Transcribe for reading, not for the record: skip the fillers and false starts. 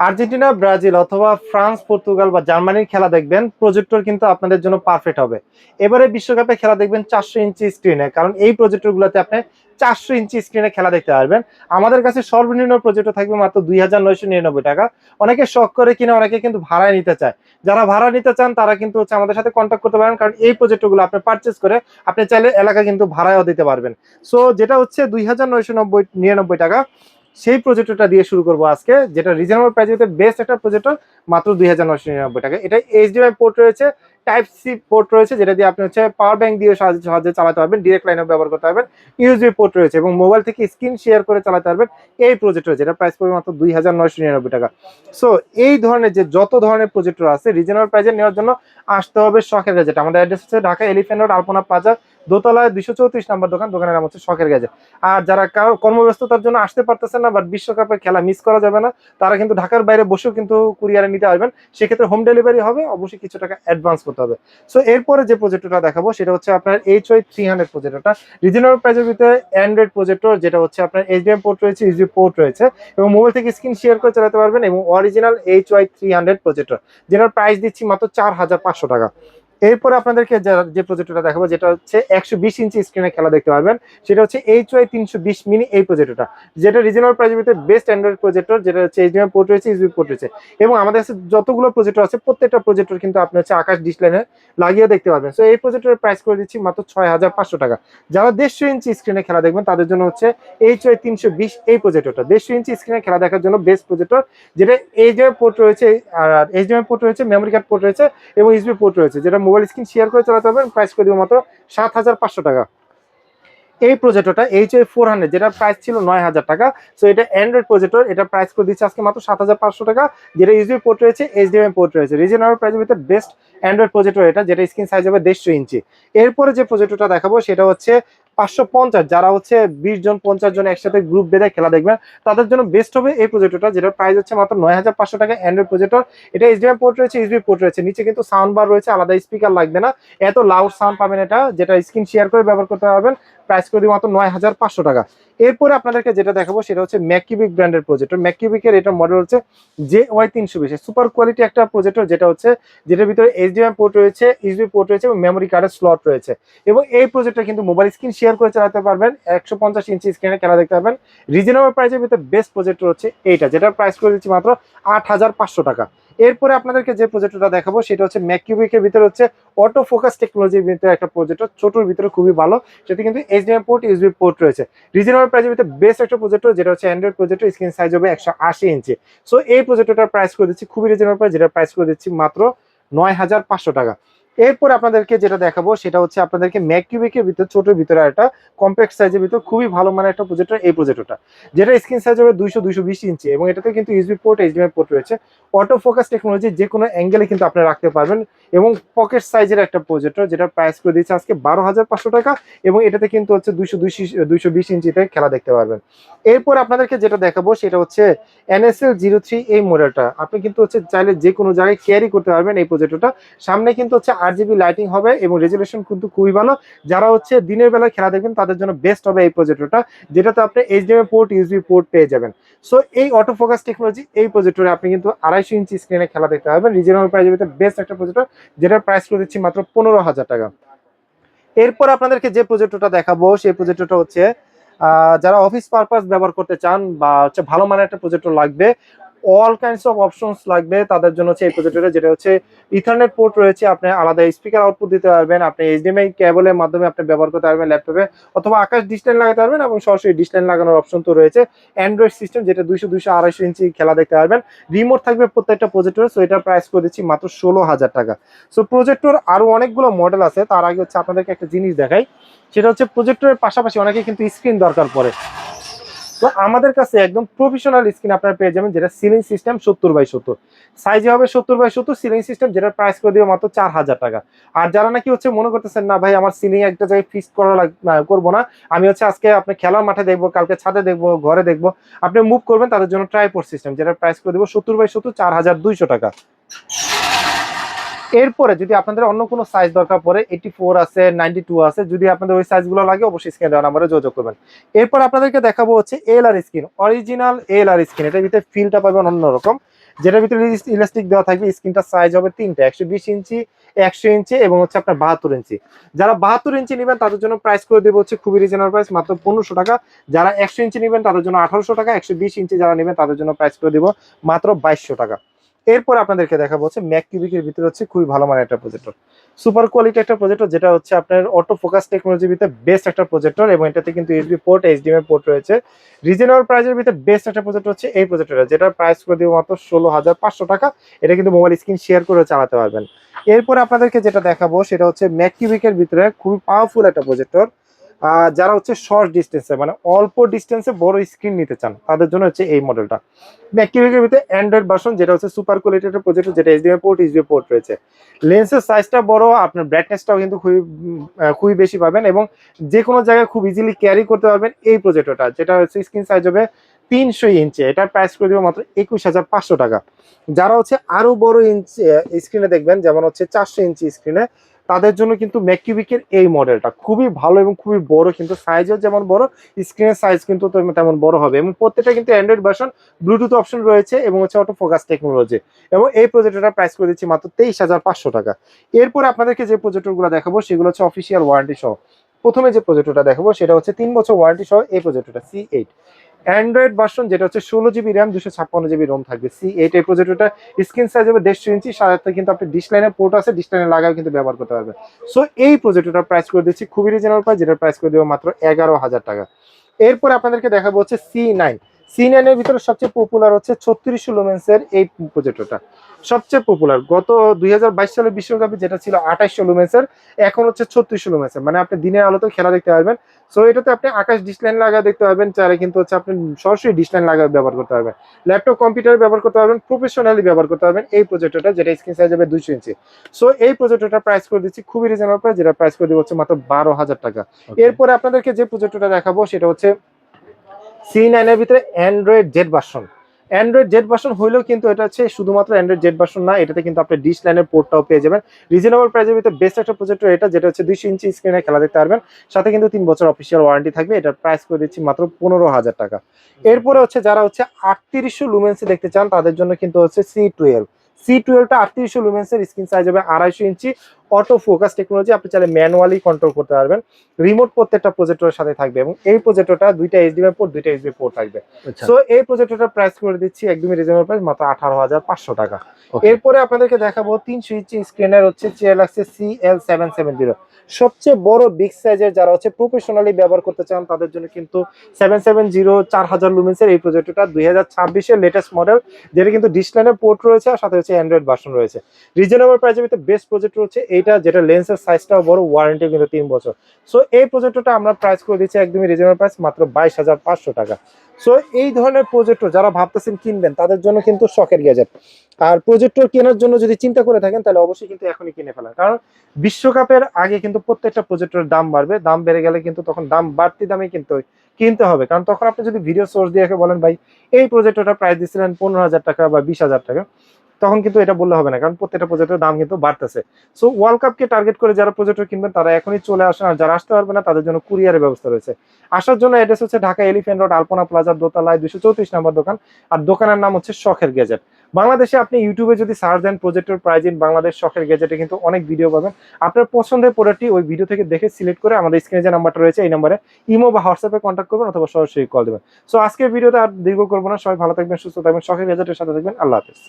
Argentina, Brazil অথবা France, Portugal বা জার্মানির খেলা দেখবেন, প্রজেক্টর কিন্তু আপনাদের জন্য পারফেক্ট হবে। এবারে বিশ্বকাপে খেলা দেখবেন 400 ইঞ্চি স্ক্রিনে, কারণ এই প্রজেক্টরগুলোতে আপনি 400 ইঞ্চি স্ক্রিনে খেলা দেখতে পারবেন। আমাদের কাছে সর্বনিম্ন প্রজেক্টর থাকবে মাত্র 2999 টাকা। অনেকে শখ করে কিনে, অনেকে কিন্তু ভাড়ায় নিতে চায়। যারা ভাড়া নিতে চান তারা কিন্তু হচ্ছে আমাদের সাথে কন্ট্যাক্ট করতে পারেন, কারণ এই প্রজেক্টরগুলো আপনি পারচেস করে আপনি চাইলে এলাকা কিন্তু ভাড়ায়ও দিতে পারবেন। সো যেটা হচ্ছে 2999 টাকা, সেই প্রজেক্টরটা দিয়ে শুরু করবো আজকে, যেটা রিজনেবল প্রাইসে বেস্ট একটা প্রজেক্টর, মাত্র 2999 টাকা। এটা এইচডিএমআই পোর্ট রয়েছে, টাইপ সি পোর্ট রয়েছে, যেটা দিয়ে আপনি হচ্ছে পাওয়ার ব্যাংক দিয়ে সাহায্যে চালাতে পারবেন, ডিরেক্ট লাইনে ব্যবহার করতে পারবেন। ইউএসবি পোর্ট রয়েছে এবং মোবাইল থেকে স্ক্রিন শেয়ার করে চালাতে পারবেন এই প্রজেক্টর, যেটা প্রাইস পড়বে মাত্র 2999 টাকা। সো এই ধরনের যে যত ধরনের প্রজেক্টর আছে রিজনেবল প্রাইসে নেওয়ার জন্য আসতে হবে শখের গ্যাজেট। আমাদের অ্যাড্রেস হচ্ছে ঢাকা এলিফ্যান্ট রোড, আলপনা প্লাজা, দোতলায় 234 নম্বর দোকান। দোকানের নাম হচ্ছে শখের গ্যাজেট। আর যারা কর্মব্যস্ততার জন্য আসতে পারতেছেন না, বাট বিশ্বকাপের খেলা মিস করা যাবে না, তারা কিন্তু ঢাকার বাইরে বসেও কিন্তু কুরিয়ারে নিতে পারবেন। সেক্ষেত্রে হোম ডেলিভারি হবে, অবশ্যই কিছু টাকা অ্যাডভান্স করতে হবে। সো এরপরে যে প্রজেক্টরটা দেখাবো সেটা হচ্ছে আপনার HY300 প্রজেক্টরটা। রিজনেবল প্রাইসের ভিতরে অ্যান্ড্রয়েড প্রজেক্টর, যেটা হচ্ছে আপনার এইচডিএম পোর্ট রয়েছে, ইউএসবি পোর্ট রয়েছে এবং মোবাইল থেকে স্ক্রিন শেয়ার করে চালাতে পারবেন, এবং অরিজিনাল HY300 প্রজেক্টর, যেটার প্রাইস দিচ্ছি মাত্র 4500 টাকা। এরপরে আপনাদেরকে যে প্রজেক্টরটা দেখাবো, যেটা হচ্ছে 120 ইঞ্চি স্ক্রিনে খেলা দেখতে পারবেন, সেটা হচ্ছে HY320 মিনি এই প্রজেক্টরটা, যেটা রিজনেবল প্রাইসের ভিতরে বেস্ট অ্যান্ড্রয়েড প্রজেক্টর, যেটা হচ্ছে এইচডিএমআই পোর্ট রয়েছে, ইউএসবি পোর্ট রয়েছে। এবং আমাদের কাছে যতগুলো প্রজেক্টর আছে প্রত্যেকটা প্রজেক্টর কিন্তু আপনি হচ্ছে আকাশ ডিশ লাইনে লাগিয়ে দেখতে পারবেন। সো এই প্রজেক্টরের প্রাইস করে দিচ্ছি মাত্র 6500 টাকা। যারা 150 ইঞ্চি স্ক্রিনে খেলা দেখবেন তাদের জন্য হচ্ছে HY320 এই প্রজেক্টরটা, 150 ইঞ্চি স্ক্রিনে খেলা দেখার জন্য বেস্ট প্রজেক্টর, যেটা এইচডিএমআই পোর্ট রয়েছে, আর এইচডিএমআই পোর্ট রয়েছে, মেমোরি কার্ড পোর্ট রয়েছে এবং ইউএসবি পোর্ট রয়েছে, যেটা মোবাইল স্ক্রিন শেয়ার করে চালাতে পারবেন। প্রাইস করে দিব মাত্র 7500 টাকা। এই প্রজেক্টরটা HY400, যেটা প্রাইস ছিল 9000 টাকা। সো এটা অ্যান্ড্রয়েড প্রজেক্টর, এটা প্রাইস করে দিচ্ছে আজকে মাত্র 7500 টাকা, যেটা ইউএসবি পোর্ট রয়েছে, এইচডিএমআই পোর্ট রয়েছে, রিজনেবল প্রাইসের ভিতরে বেস্ট অ্যান্ড্রয়েড প্রজেক্টর এটা, যেটা স্ক্রিন সাইজ হবে 150 ইঞ্চি। এরপরে যে প্রজেক্টরটা দেখাবো সেটা হচ্ছে 550, যারা হচ্ছে 20 জন 50 জন একসাথে গ্রুপ বেঁধে খেলা দেখবেন তাদের জন্য বেস্ট হবে এই প্রজেক্টরটা, যেটার প্রাইস হচ্ছে মাত্র 9500 টাকা। অ্যান্ড্রয়েড প্রজেক্টর, এটা এইচডিএমআই পোর্ট রয়েছে, ইউএসবি পোর্ট রয়েছে, নিচে কিন্তু সাউন্ড বার রয়েছে, আলাদা স্পিকার লাগবে না, এত লাউড সাউন্ড পাবেন এটা, যেটা স্ক্রিন শেয়ার করে ব্যবহার করতে পারবেন। প্রাইস করে দিই মাত্র 9500 টাকা। এরপরে আপনাদেরকে যেটা দেখাবো সেটা হচ্ছে ম্যাককিউবিক ব্র্যান্ডের প্রজেক্টর। ম্যাককিউবিকের এটা মডেল হচ্ছে JY320, সুপার কোয়ালিটি একটা প্রজেক্টর, যেটা হচ্ছে যেটার ভিতরে এইচডিএমআই পোর্ট রয়েছে, ইউএসবি পোর্ট রয়েছে এবং মেমোরি কার্ডের স্লট রয়েছে। এবং এই প্রজেক্টর কিন্তু মোবাইল স্ক্রিন শেয়ার করে চালাতে পারবেন, 150 ইঞ্চি স্ক্রিনে খেলা দেখতে পারবেন। রিজনেবল প্রাইসের ভিতরে বেস্ট প্রজেক্টর হচ্ছে এইটা, যেটার প্রাইস করে দিচ্ছি মাত্র 8500 টাকা। এরপরে আপনাদেরকে যে প্রজেক্টরটা দেখাবো সেটা হচ্ছে ম্যাককিউবিকের ভিতরে হচ্ছে অটো ফোকাস টেকনোলজির ভিতরে একটা প্রজেক্টর, ছোটোর ভিতরে খুবই ভালো, সেটা কিন্তু এইচডিএমআই পোর্ট, ইউএসবি পোর্ট রয়েছে। রিজনেবল প্রাইসের ভিতরে বেস্ট একটা প্রজেক্টর, যেটা হচ্ছে অ্যান্ড্রয়েড প্রজেক্টর, স্ক্রিন সাইজ হবে 180 ইঞ্চি। সো এই প্রজেক্টরটার প্রাইস করে দিচ্ছি খুবই রিজনেবল প্রাইস, যেটা প্রাইস করে দিচ্ছি মাত্র 9500 টাকা। এরপর আপনাদেরকে যেটা দেখাবো সেটা হচ্ছে আপনাদেরকে ম্যাককিউবিকের ভিতর ছোটোর ভিতরে একটা কম্প্যাক্ট সাইজের ভিতর খুবই ভালো মানের একটা প্রজেক্টর, এই প্রজেক্টরটা, যেটা স্ক্রিন সাইজ হবে 220 ইঞ্চি এবং এটাতে কিন্তু ইউএসবি পোর্ট, এইচডিএমআই পোর্ট রয়েছে। অটো ফোকাস টেকনোলজি, যে কোনো অ্যাঙ্গেলে কিন্তু আপনি রাখতে পারবেন এবং পকেট সাইজের একটা প্রজেক্টর, যেটার প্রাইস করে দিচ্ছে আজকে 12500 টাকা। এবং এটাতে কিন্তু হচ্ছে 220 ইঞ্চিতে খেলা দেখতে পারবেন। এরপর আপনাদেরকে যেটা দেখাবো সেটা হচ্ছে NSL03 এই মডেলটা, আপনি কিন্তু হচ্ছে চাইলে যে কোনো জায়গায় ক্যারি করতে পারবেন এই প্রজেক্টরটা। সামনে কিন্তু হচ্ছে RGB লাইটিং হবে এবং রেজুলেশন কিন্তু খুবই ভালো। যারা হচ্ছে দিনের বেলায় খেলা দেখবেন তাদের জন্য বেস্ট হবে এই প্রজেক্টরটা, যেটাতে আপনি এইচডিএমআই পোর্ট, ইউএসবি পোর্ট পেয়ে যাবেন। সো এই অটো ফোকাস টেকনোলজি এই প্রজেক্টরে আপনি কিন্তু 250 ইঞ্চি স্ক্রিনে খেলা দেখতে পারবেন। রিজনেবল প্রাইসের ভিতরে বেস্ট একটা প্রজেক্টর, যেটার প্রাইস করে দিচ্ছি মাত্র 15000 টাকা। এরপর আপনাদেরকে যে প্রজেক্টরটা দেখাবো সেই প্রজেক্টরটা হচ্ছে যারা অফিস পারপাস ব্যবহার করতে চান বা হচ্ছে ভালো মানের একটা প্রজেক্টর লাগবে, অল কাইন্ডস অফ অপশনস লাগবে, তাদের জন্য হচ্ছে এই প্রজেক্টরে, যেটা হচ্ছে ইথারনেট পোর্ট রয়েছে, আপনি আলাদা স্পিকার আউটপুট দিতে পারবেন, আপনি এইচডিএমআই কেবলের মাধ্যমে আপনি ব্যবহার করতে পারবেন ল্যাপটপে, অথবা আকাশ ডিশ লাইন লাগাতে পারবেন এবং সরাসরি ডিশ লাইন লাগানোর অপশন তো রয়েছে। অ্যান্ড্রয়েড সিস্টেম, যেটা 200 250 250 ইঞ্চি খেলা দেখতে পারবেন। রিমোট থাকবে প্রত্যেকটা প্রজেক্টরে। সো এটার প্রাইস করে দিচ্ছি মাত্র 16000 টাকা। সো প্রজেক্টর আরো অনেকগুলো মডেল আছে, তার আগে হচ্ছে আপনাদেরকে একটা জিনিস দেখাই, সেটা হচ্ছে প্রজেক্টরের পাশাপাশি অনেকে কিন্তু স্ক্রিন দরকার পড়ে। তো আমাদের কাছে একদম প্রফেশনাল স্ক্রিন আপনারা পেয়ে যাবেন, যেটা সিলিং সিস্টেম 70x70 সাইজে হবে, 70x70 সিলিং সিস্টেম, যেটার প্রাইস করে দিবে মাত্র 4000 টাকা। আর যারা নাকি হচ্ছে মনে করতেছেন না ভাই আমার সিলিং একটা জায়গায় ফিক্স করা করবো না, আমি হচ্ছে আজকে আপনি খেলার মাঠে দেখবো, কালকে ছাদে দেখবো, ঘরে দেখবো, আপনি মুভ করবেন, তাদের জন্য ট্রাইপড সিস্টেম, যেটার প্রাইস করে দেবো 70x70 4200 টাকা। এরপরে যদি আপনাদের অন্য কোনো সাইজ দরকার পড়ে, 84 আছে, 92 আছে, যদি আপনাদের ওই সাইজগুলো লাগে অবশ্যই স্ক্রিনে দেওয়া নাম্বারে যোগাযোগ করবেন। এরপর আপনাদেরকে দেখাবো হচ্ছে LR screen, original LR screen, এটার ভিতরে ফিলটা পাবেন অন্যরকম। যেটার ভিতরে ইলাস্টিক দেওয়া থাকবে। স্ক্রিনটার সাইজ হবে তিনটা, 120 ইঞ্চি, 100 ইঞ্চি এবং হচ্ছে আপনার 72 ইঞ্চি। যারা 72 ইঞ্চি নেবেন তাদের জন্য প্রাইস করে দেবো হচ্ছে খুবই রিজনেবল প্রাইস, মাত্র 1500 টাকা। যারা 100 ইঞ্চি নেবেন তাদের জন্য 1800 টাকা, 120 ইঞ্চি যারা নেবেন তাদের জন্য প্রাইস করে দেবো মাত্র 2200 টাকা। এরপর আপনাদেরকে দেখাবো হচ্ছে ম্যাক কিউবিকের ভিতরে হচ্ছে খুবই ভালো মানের একটা প্রজেক্টর, সুপার কোয়ালিটি একটা প্রজেক্টর, যেটা হচ্ছে আপনার অটো ফোকাস টেকনোলজির ভিতরে বেস্ট একটা প্রজেক্টর, এবং এটাতে কিন্তু ইউএসবি পোর্ট, এইচডিএমআই পোর্ট রয়েছে। রিজনেবল প্রাইসের ভিতরে বেস্ট একটা প্রজেক্টর হচ্ছে এই প্রজেক্টরটা, যেটার প্রাইস করে দিব মাত্র 16,500 টাকা। এটা কিন্তু মোবাইল স্ক্রিন শেয়ার করে চালাতে পারবেন। এরপর আপনাদেরকে যেটা দেখাবো সেটা হচ্ছে ম্যাক কিউবিকের ভিতরে খুবই পাওয়ারফুল একটা প্রজেক্টর। যারা হচ্ছে শর্ট ডিস্টেন্সে মানে অল্প ডিস্টেন্সে বড় স্ক্রিন নিতে চান তাদের জন্য হচ্ছে এই মডেলটা। ম্যাককিউবিকের ভিতরে অ্যান্ড্রয়েড ভার্সন, যেটা হচ্ছে সুপার কোয়ালিটির প্রজেক্টর, যেটা এইচডিএমআই পোর্ট, ইউএসবি পোর্ট রয়েছে। লেন্সের সাইজটা বড়, আপনার ব্রাইটনেসটাও কিন্তু খুবই বেশি পাবেন, এবং যে কোনো জায়গায় খুব ইজিলি ক্যারি করতে পারবেন এই প্রজেক্টরটা, যেটা হচ্ছে স্ক্রিন সাইজ হবে 300 ইঞ্চি। এটার প্রাইস করে দিব মাত্র 21,500 টাকা। যারা হচ্ছে আরো বড় ইঞ্চি স্ক্রিনে দেখবেন, যেমন হচ্ছে 400 ইঞ্চি স্ক্রিনে, তাদের জন্য কিন্তু ম্যাককিউবিকের এই মডেলটা খুবই ভালো এবং খুবই বড়, কিন্তু সাইজও যেমন বড়, স্ক্রিনের সাইজ কিন্তু তেমন বড় হবে, এবং প্রত্যেকটা কিন্তু অ্যান্ড্রয়েড ভার্সন, ব্লুটুথ অপশন রয়েছে এবং হচ্ছে অটো ফোকাস টেকনোলজি। এবং এই প্রজেক্টরটা প্রাইস করে দিচ্ছি মাত্র 23,500 টাকা। এরপরে আপনাদেরকে যে প্রজেক্টরগুলো দেখাবো সেগুলো হচ্ছে অফিসিয়াল ওয়ারেন্টি সহ। প্রথমে যে প্রজেক্টরটা দেখাবো সেটা হচ্ছে 3 বছর ওয়ারেন্টি সহ এই প্রজেক্টরটা C8 অ্যান্ড্রয়েড ভার্সন, যেটা হচ্ছে 16 জিবি র্যাম, 256 জিবি রোম থাকবে। C8 এই প্রজেক্টরটা স্ক্রিন সাইজ হবে 150 ইঞ্চি, সাথে কিন্তু আপনি ডিশ লাইনের পোর্ট আছে, ডিশ লাইনে লাগাও কিন্তু ব্যবহার করতে পারবেন। সো এই প্রজেক্টরটার প্রাইস করে দিচ্ছি খুবই রিজনেবল প্রাইস, যেটার প্রাইস করে দেবো মাত্র 11,000 টাকা। এরপর আপনাদেরকে দেখাবো হচ্ছে C9 এর ভিতরে সবচেয়ে পপুলার হচ্ছে 3600 লুমেন্সের এই প্রজেক্টরটা, সবচেয়ে পপুলার। গত 2022 সালের বিশ্বকাপে যেটা ছিল 2800 লুমেন্সের, এখন হচ্ছে 3600 লুমেন্সের, মানে আপনি দিনের আলোতেও খেলা দেখতে পারবেন। সো এটাতে আপনি আকাশ ডিসলাইন লাগা দেখতে পারবেন, চাইলে কিন্তু হচ্ছে আপনি সরাসরি ডিসলাইন লাগা ব্যবহার করতে পারবেন, ল্যাপটপ কম্পিউটার ব্যবহার করতে পারবেন, প্রফেশনালি ব্যবহার করতে পারবেন এই প্রজেক্টরটা, যেটা স্ক্রিন সাইজ হবে 200 ইঞ্চি। সো এই প্রজেক্টরটা প্রাইস করে দিচ্ছি খুবই রিজনেবল প্রাইস, যেটা প্রাইস করে দিব হচ্ছে মাত্র 12,000 টাকা। এরপরে আপনাদেরকে যে প্রজেক্টরটা দেখাবো সেটা হচ্ছে C9 এর ভিতরে অ্যান্ড্রয়েড জেড ভার্সন হইলেও কিন্তু এটা হচ্ছে শুধুমাত্র অ্যান্ড্রয়েড জেড ভার্সন না, এটাতে কিন্তু আপনি ডিশ লাইনের পোর্টটাও পেয়ে যাবেন। রিজনেবল প্রাইসের ভিতরে বেস্ট একটা প্রজেক্টর এটা, যেটা হচ্ছে 200 ইঞ্চি স্ক্রিনে খেলা দেখতে পারবেন, সাথে কিন্তু 3 বছর অফিসিয়াল ওয়ারেন্টি থাকবে। এটার প্রাইস করে দিচ্ছি মাত্র 15,000 টাকা। এরপরে হচ্ছে যারা হচ্ছে 3800 লুমেন্সে দেখতে চান তাদের জন্য কিন্তু হচ্ছে C12টা 3800 লুমেন্সের, স্ক্রিন সাইজ হবে 250 ইঞ্চি, অটো ফোকাস টেকনোলজি, আপনি চাইলে ম্যানুয়ালি কন্ট্রোল করতে পারবেন। রিমোট প্রত্যেকটা প্রজেক্টরের সাথে থাকবে, এবং এই প্রজেক্টরটা দুইটা এইচডিএমআই পোর্ট, দুইটা ইউএসবি পোর্ট থাকবে। সো এই প্রজেক্টরটার প্রাইস করে দিচ্ছি একদমই রিজনেবল প্রাইস, মাত্র 18,500 টাকা। এরপরে আপনাদেরকে দেখাবো 300 ইঞ্চি স্ক্রিনের হচ্ছে চেয়ার লাগছে CL770, সবচেয়ে বড় বিগ সাইজের। যারা হচ্ছে প্রফেশনালি ব্যবহার করতে চান তাদের জন্য কিন্তু 770 4000 লুমেন্সের এই প্রজেক্টরটা 2026 এর লেটেস্ট মডেল, যেটা কিন্তু ডিসলাইনের পোর্ট রয়েছে আর সাথে হচ্ছে অ্যান্ড্রয়েড ভার্সন রয়েছে। রিজনেবল প্রাইসের ভিতরে বেস্ট প্রজেক্টর হচ্ছে এইটা, যেটা লেন্সের সাইজটাও বড়, ওয়ারেন্টি কিন্তু 3 বছর। সো এই প্রজেক্টরটা আমরা প্রাইস করে দিচ্ছি একদমই রিজনেবল প্রাইস, মাত্র 22,500 টাকা। সো এই ধরনের প্রজেক্টর যারা ভাবতেছেন কিনবেন তাদের জন্য কিন্তু শখের গ্যাজেট। আর প্রজেক্টর কেনার জন্য যদি চিন্তা করে থাকেন তাহলে অবশ্যই কিন্তু এখনই কিনে ফেলান, কারণ বিশ্বকাপের আগে কিন্তু প্রত্যেকটা প্রজেক্টরের দাম বাড়বে, দাম বেড়ে গেলে কিন্তু তখন দাম বাড়তি দামে কিনতে হবে, কারণ তখন আপনি যদি ভিডিও সোর্স দিয়ে বলেন ভাই এই প্রজেক্টরটা প্রাইস দিচ্ছিলেন 15,000 টাকা বা 20,000 টাকা, তখন কিন্তু এটা বললে হবে না, কারণ প্রত্যেকটা প্রজেক্টের দাম কিন্তু বাড়তেছে। সো ওয়ার্ল্ড কাপকে টার্গেট করে যারা প্রজেক্টর কিনবেন তারা এখনই চলে আসেন, আর যারা আসতে পারবে না তাদের জন্য কুরিয়ারের ব্যবস্থা রয়েছে। আসার জন্য অ্যাড্রেস হচ্ছে ঢাকা এলিফ্যান্ট রোড, আলপনা প্লাজার দোতলায় 234 নম্বর দোকান, আর দোকানের নাম হচ্ছে শখের গ্যাজেট। বাংলাদেশে আপনি ইউটিউবে যদি সার্চ দেন প্রজেক্টর প্রাইজ ইন বাংলাদেশ শখের গ্যাজেটে, কিন্তু অনেক ভিডিও পাবেন। আপনার পছন্দের প্রোডাক্টটি ওই ভিডিও থেকে দেখে সিলেক্ট করে আমাদের স্ক্রিনে যে নাম্বারটা রয়েছে এই নাম্বারে ইমো বা হোয়াটসঅ্যাপে কন্ট্যাক্ট করবেন অথবা সরাসরি কল দেবেন। সো আজকের ভিডিওতে আর দীর্ঘ করবো না, সবাই ভালো থাকবেন, সুস্থ থাকবেন, শখের গ্যাজেটের সাথে থাকবেন। আল্লাহ হাফেজ।